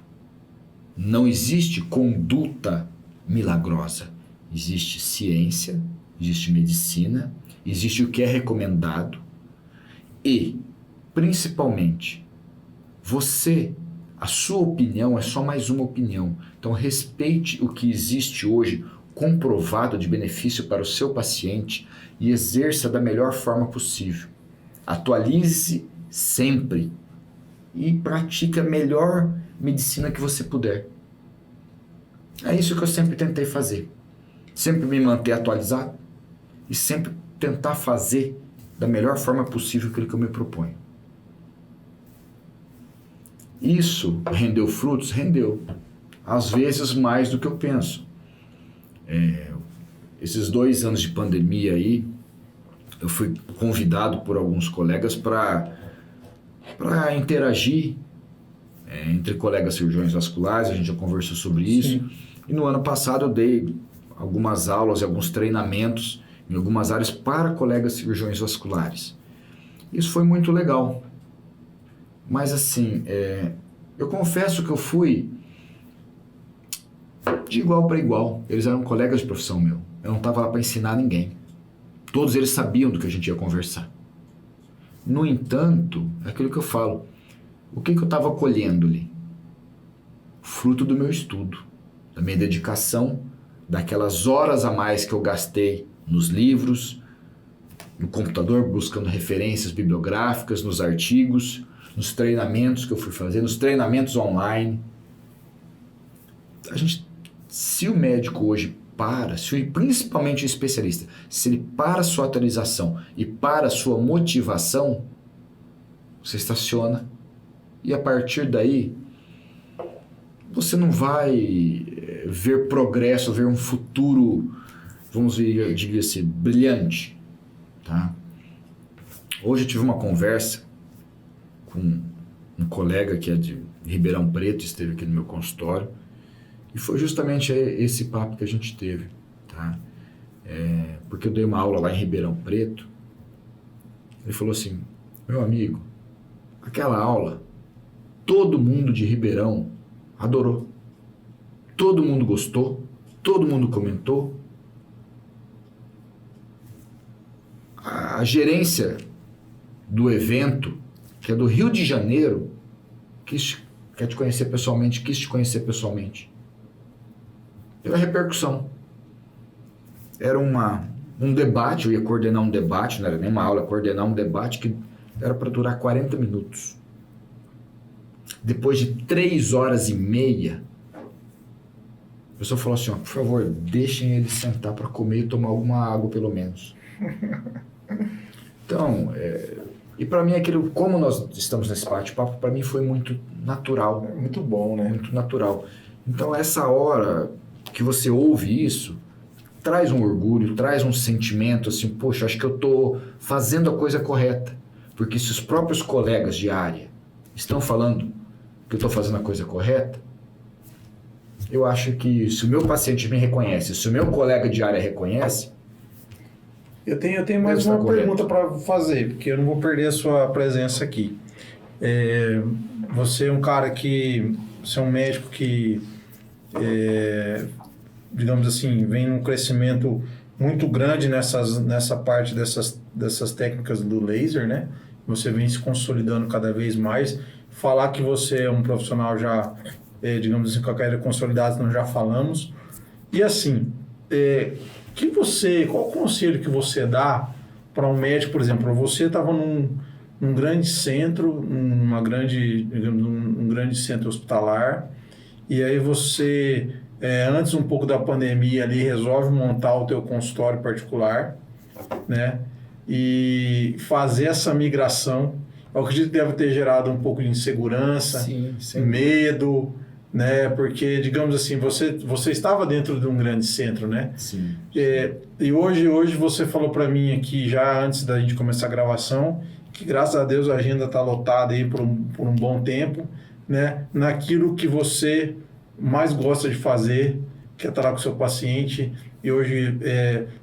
Não existe conduta milagrosa. Existe ciência, existe medicina, existe o que é recomendado e, principalmente, a sua opinião é só mais uma opinião. Então respeite o que existe hoje comprovado de benefício para o seu paciente e exerça da melhor forma possível. Atualize-se sempre e pratique a melhor medicina que você puder. É isso que eu sempre tentei fazer. Sempre me manter atualizado e sempre tentar fazer da melhor forma possível aquilo que eu me proponho. Isso rendeu frutos? Rendeu. Às vezes mais do que eu penso. Esses 2 anos de pandemia aí, eu fui convidado por alguns colegas para interagir entre colegas cirurgiões vasculares, a gente já conversou sobre isso. Sim. E no ano passado eu dei algumas aulas e alguns treinamentos em algumas áreas para colegas cirurgiões vasculares. Isso foi muito legal. Mas assim, eu confesso que eu fui de igual para igual. Eles eram colegas de profissão meu. Eu não estava lá para ensinar ninguém. Todos eles sabiam do que a gente ia conversar. No entanto, é aquilo que eu falo. O que eu estava colhendo ali? Fruto do meu estudo, da minha dedicação, daquelas horas a mais que eu gastei nos livros, no computador, buscando referências bibliográficas, nos artigos, nos treinamentos que eu fui fazer, nos treinamentos online. Se o médico hoje principalmente o especialista, se ele para a sua atualização e para a sua motivação, você estaciona e a partir daí você não vai ver progresso, ver um futuro, vamos dizer assim, brilhante, tá? Hoje eu tive uma conversa com um colega que é de Ribeirão Preto, esteve aqui no meu consultório, e foi justamente esse papo que a gente teve, tá? Porque eu dei uma aula lá em Ribeirão Preto. Ele falou assim: meu amigo, aquela aula, todo mundo de Ribeirão adorou. Todo mundo gostou, todo mundo comentou. A gerência do evento, que é do Rio de Janeiro, quer te conhecer pessoalmente, quis te conhecer pessoalmente. Pela repercussão. Era um debate, eu ia coordenar um debate, não era nem uma aula, coordenar um debate que era para durar 40 minutos. Depois de 3 horas e meia, a pessoa falou assim: por favor, deixem ele sentar para comer e tomar alguma água pelo menos. Então, e para mim aquilo, como nós estamos nesse bate-papo, para mim foi muito natural. Muito bom, né? Muito natural. Então essa hora que você ouve isso, traz um orgulho, traz um sentimento assim, poxa, acho que eu estou fazendo a coisa correta. Porque se os próprios colegas de área estão falando que eu estou fazendo a coisa correta, eu acho que se o meu paciente me reconhece, se o meu colega de área reconhece... Eu tenho mais uma pergunta para fazer, porque eu não vou perder a sua presença aqui. Você é um cara que... Você é um médico que... digamos assim, vem num crescimento muito grande nessa parte dessas técnicas do laser, né? Você vem se consolidando cada vez mais. Falar que você é um profissional já, digamos assim, com a carreira consolidada, nós já falamos. E assim, qual o conselho que você dá para um médico, por exemplo? Você estava num grande centro, num grande centro hospitalar, e aí você antes um pouco da pandemia ali, resolve montar o teu consultório particular, né? E fazer essa migração, eu acredito que deve ter gerado um pouco de insegurança, Sim, medo, né? Porque, digamos assim, você estava dentro de um grande centro, né? sim. E hoje você falou para mim aqui, já antes da gente começar a gravação, que graças a Deus a agenda está lotada aí por um bom tempo, né? Naquilo que você mais gosta de fazer, que é estar lá com o seu paciente, e hoje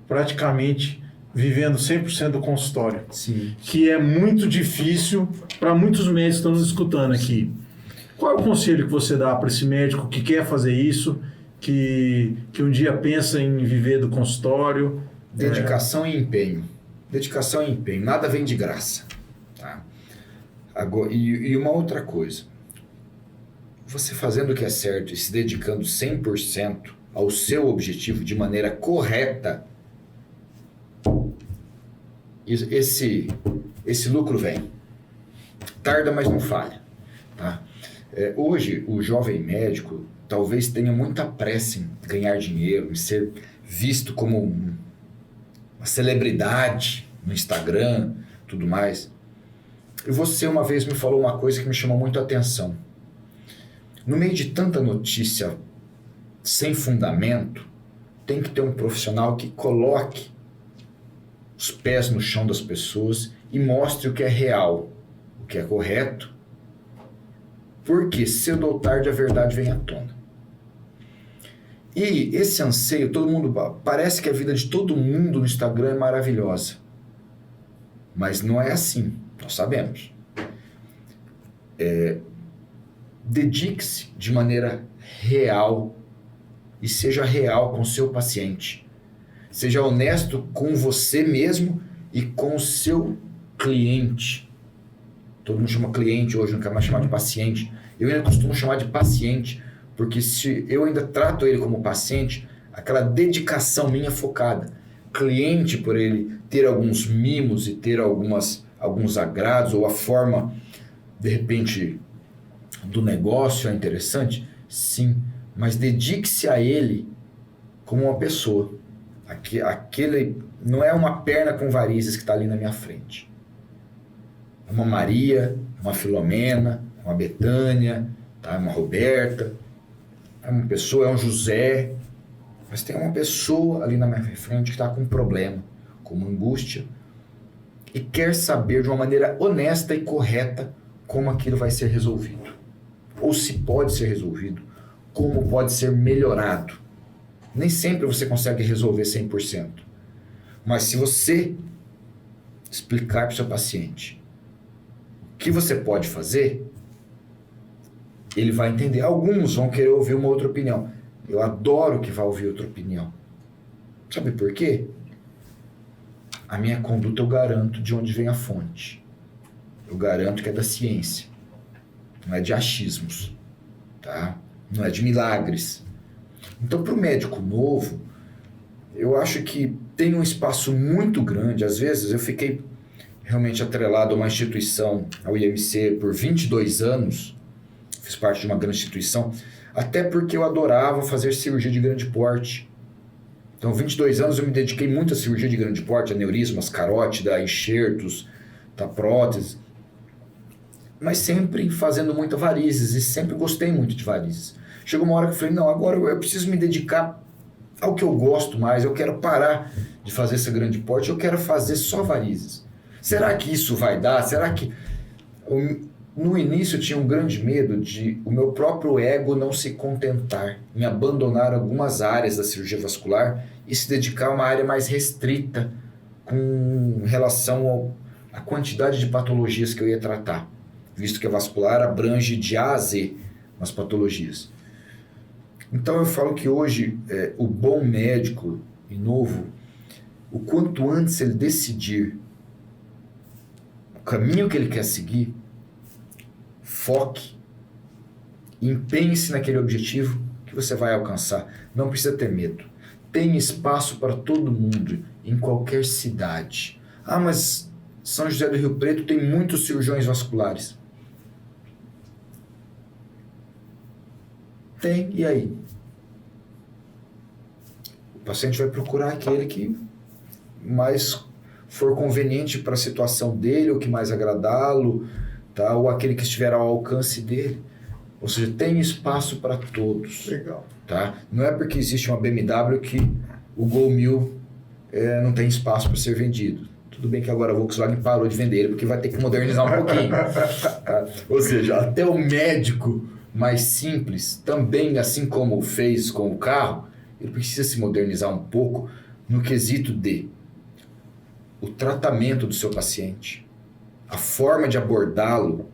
praticamente vivendo 100% do consultório. Sim. Que é muito difícil para muitos médicos que estão nos escutando aqui. Qual é o conselho que você dá para esse médico que quer fazer isso, que um dia pensa em viver do consultório? Dedicação e empenho. Dedicação e empenho. Nada vem de graça. Tá? Agora, e uma outra coisa. Você fazendo o que é certo e se dedicando 100% ao seu objetivo de maneira correta, esse lucro vem. Tarda, mas não falha. Tá? Hoje, o jovem médico talvez tenha muita pressa em ganhar dinheiro, em ser visto como uma celebridade no Instagram, tudo mais. E você uma vez me falou uma coisa que me chamou muito a atenção. No meio de tanta notícia sem fundamento, tem que ter um profissional que coloque os pés no chão das pessoas e mostre o que é real, o que é correto, porque cedo ou tarde a verdade vem à tona. E esse anseio, parece que a vida de todo mundo no Instagram é maravilhosa, mas não é assim, nós sabemos. Dedique-se de maneira real e seja real com o seu paciente. Seja honesto com você mesmo e com o seu cliente. Todo mundo chama cliente hoje, não quer mais chamar de paciente. Eu ainda costumo chamar de paciente, porque se eu ainda trato ele como paciente, aquela dedicação minha focada. Cliente, por ele ter alguns mimos e ter alguns agrados, ou a forma, de repente, do negócio é interessante, sim, mas dedique-se a ele como uma pessoa. Aquele não é uma perna com varizes que está ali na minha frente. É uma Maria, uma Filomena, uma Betânia, tá? Uma Roberta, é uma pessoa, é um José, mas tem uma pessoa ali na minha frente que está com um problema, com uma angústia, e quer saber de uma maneira honesta e correta como aquilo vai ser resolvido. Ou se pode ser resolvido, como pode ser melhorado. Nem sempre você consegue resolver 100%. Mas se você explicar para o seu paciente o que você pode fazer, ele vai entender. Alguns vão querer ouvir uma outra opinião. Eu adoro que vá ouvir outra opinião. Sabe por quê? A minha conduta eu garanto de onde vem a fonte. Eu garanto que é da ciência. Não é de achismos. Tá? Não é de milagres. Então, para o médico novo, eu acho que tem um espaço muito grande. Às vezes, eu fiquei realmente atrelado a uma instituição, ao IMC, por 22 anos. Fiz parte de uma grande instituição, até porque eu adorava fazer cirurgia de grande porte. Então, 22 anos eu me dediquei muito à cirurgia de grande porte, aneurismas, carótida, enxertos, prótese. Mas sempre fazendo muita varizes, e sempre gostei muito de varizes. Chegou uma hora que eu falei, não, agora eu preciso me dedicar ao que eu gosto mais, eu quero parar de fazer esse grande porte, eu quero fazer só varizes. Será que isso vai dar? Será que... No início eu tinha um grande medo de o meu próprio ego não se contentar em abandonar algumas áreas da cirurgia vascular e se dedicar a uma área mais restrita com relação à quantidade de patologias que eu ia tratar, visto que a vascular abrange de A a Z nas patologias. Então eu falo que hoje o bom médico e novo, o quanto antes ele decidir o caminho que ele quer seguir, foque, empenhe-se naquele objetivo que você vai alcançar. Não precisa ter medo. Tem espaço para todo mundo, em qualquer cidade. Ah, mas São José do Rio Preto tem muitos cirurgiões vasculares. Tem, e aí? paciente vai procurar aquele que mais for conveniente para a situação dele, ou que mais agradá-lo, tá? Ou aquele que estiver ao alcance dele. Ou seja, tem espaço para todos. Legal. Tá? Não é porque existe uma BMW que o Gol 1000 não tem espaço para ser vendido. Tudo bem que agora a Volkswagen parou de vender ele, porque vai ter que modernizar um pouquinho. Tá? Ou seja, até o médico mais simples, também assim como fez com o carro, ele precisa se modernizar um pouco no quesito de o tratamento do seu paciente, a forma de abordá-lo,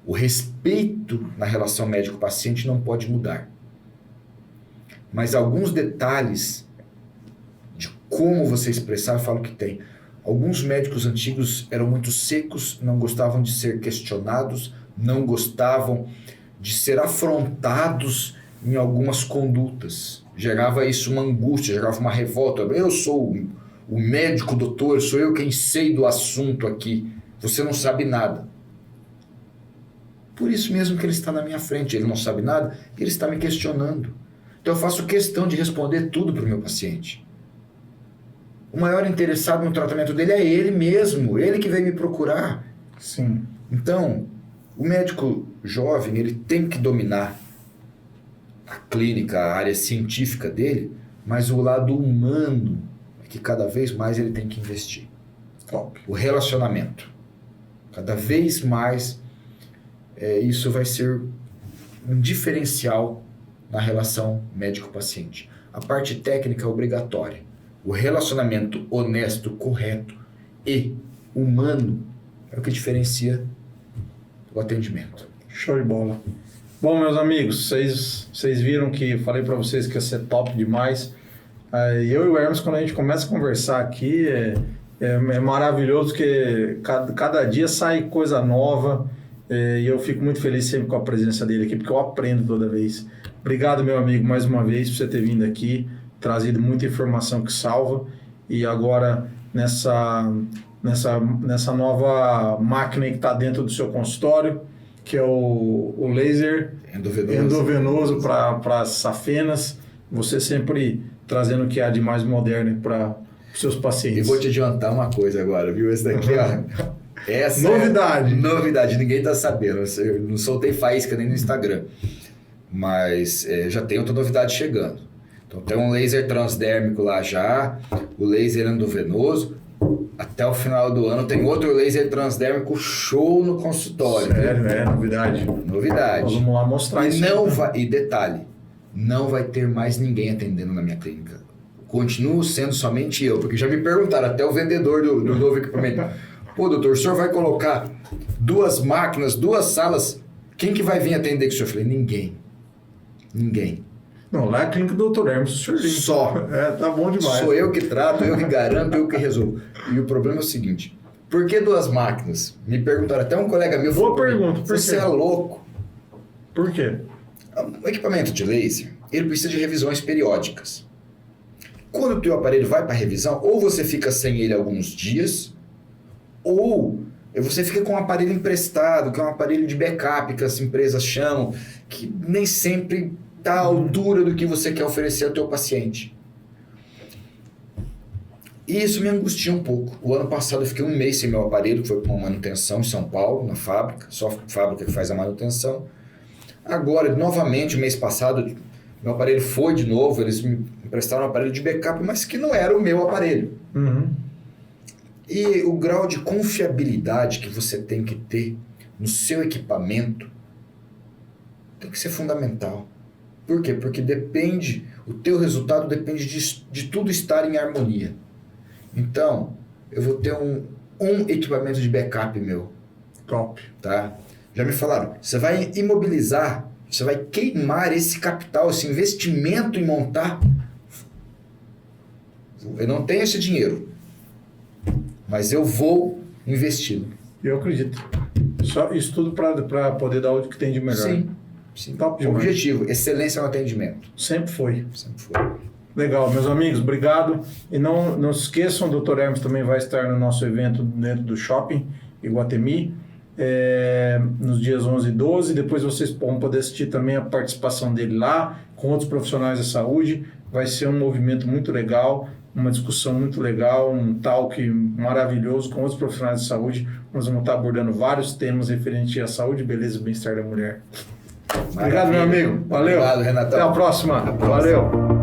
o respeito na relação médico-paciente não pode mudar. Mas alguns detalhes de como você expressar, eu falo que tem. Alguns médicos antigos eram muito secos, não gostavam de ser questionados, não gostavam de ser afrontados em algumas condutas. Gerava isso uma angústia, gerava uma revolta. Eu sou o médico doutor, sou eu quem sei do assunto aqui. Você não sabe nada. Por isso mesmo que ele está na minha frente, ele não sabe nada, ele está me questionando. Então eu faço questão de responder tudo para o meu paciente. O maior interessado no tratamento dele é ele mesmo, ele que veio me procurar. Sim. Então, o médico jovem, ele tem que dominar a clínica, a área científica dele, mas o lado humano é que cada vez mais ele tem que investir. Top. O relacionamento. Cada vez mais isso vai ser um diferencial na relação médico-paciente. A parte técnica é obrigatória. O relacionamento honesto, correto e humano é o que diferencia o atendimento. Show de bola. Bom, meus amigos, vocês viram que falei para vocês que ia ser top demais. Eu e o Hermes, quando a gente começa a conversar aqui, é maravilhoso, porque cada dia sai coisa nova. E eu fico muito feliz sempre com a presença dele aqui, porque eu aprendo toda vez. Obrigado, meu amigo, mais uma vez, por você ter vindo aqui, trazido muita informação que salva. E agora, nessa nova máquina que está dentro do seu consultório, que é o laser endovenoso para as safenas. Você sempre trazendo o que há de mais moderno para os seus pacientes. E vou te adiantar uma coisa agora, viu? Esse daqui, ó. Essa novidade. Novidade, ninguém está sabendo. Eu não soltei faísca nem no Instagram. Mas já tem outra novidade chegando. Então tem um laser transdérmico lá já, o laser endovenoso. Até o final do ano tem outro laser transdérmico show no consultório. Sério, novidade. Novidade. Nós vamos lá mostrar isso. E detalhe, não vai ter mais ninguém atendendo na minha clínica. Continuo sendo somente eu, porque já me perguntaram, até o vendedor do novo equipamento. Pô, doutor, o senhor vai colocar 2 máquinas, 2 salas, quem que vai vir atender com o senhor? Eu falei, ninguém. Não, lá é a clínica do Dr. Hermes, o senhor limpa. Só. Tá bom demais. Sou eu que trato, eu que garanto, eu que resolvo. E o problema é o seguinte, por que 2 máquinas? Me perguntaram, até um colega meu Boa falou, pergunta, por quê? Você é louco? Por quê? O equipamento de laser, ele precisa de revisões periódicas. Quando o teu aparelho vai para revisão, ou você fica sem ele alguns dias, ou você fica com um aparelho emprestado, que é um aparelho de backup, que as empresas chamam, que nem sempre está à altura do que você quer oferecer ao teu paciente. E isso me angustia um pouco. O ano passado eu fiquei 1 mês sem meu aparelho, que foi para uma manutenção em São Paulo, na fábrica, só a fábrica que faz a manutenção. Agora, novamente, o mês passado, meu aparelho foi de novo, eles me emprestaram um aparelho de backup, mas que não era o meu aparelho. Uhum. E o grau de confiabilidade que você tem que ter no seu equipamento tem que ser fundamental. Por quê? Porque o teu resultado depende de tudo estar em harmonia. Então, eu vou ter um equipamento de backup meu. Top. Tá? Já me falaram, você vai imobilizar, você vai queimar esse capital, esse investimento em montar. Eu não tenho esse dinheiro, mas eu vou investi-lo. Eu acredito. Só isso tudo para poder dar o que tem de melhor. Sim. Top demais. Objetivo, excelência no atendimento. Sempre foi. Sempre foi. Legal, meus amigos, obrigado. E não se esqueçam, o Dr. Hermes também vai estar no nosso evento dentro do Shopping Iguatemi, nos dias 11 e 12. Depois vocês vão poder assistir também a participação dele lá, com outros profissionais da saúde. vai ser um movimento muito legal, uma discussão muito legal, um talk maravilhoso com outros profissionais de saúde. Nós vamos estar abordando vários temas referentes à saúde, beleza e bem-estar da mulher. Maravilha. Obrigado, meu amigo. Valeu. Obrigado, Renatão. Até a próxima. Até a próxima. Valeu.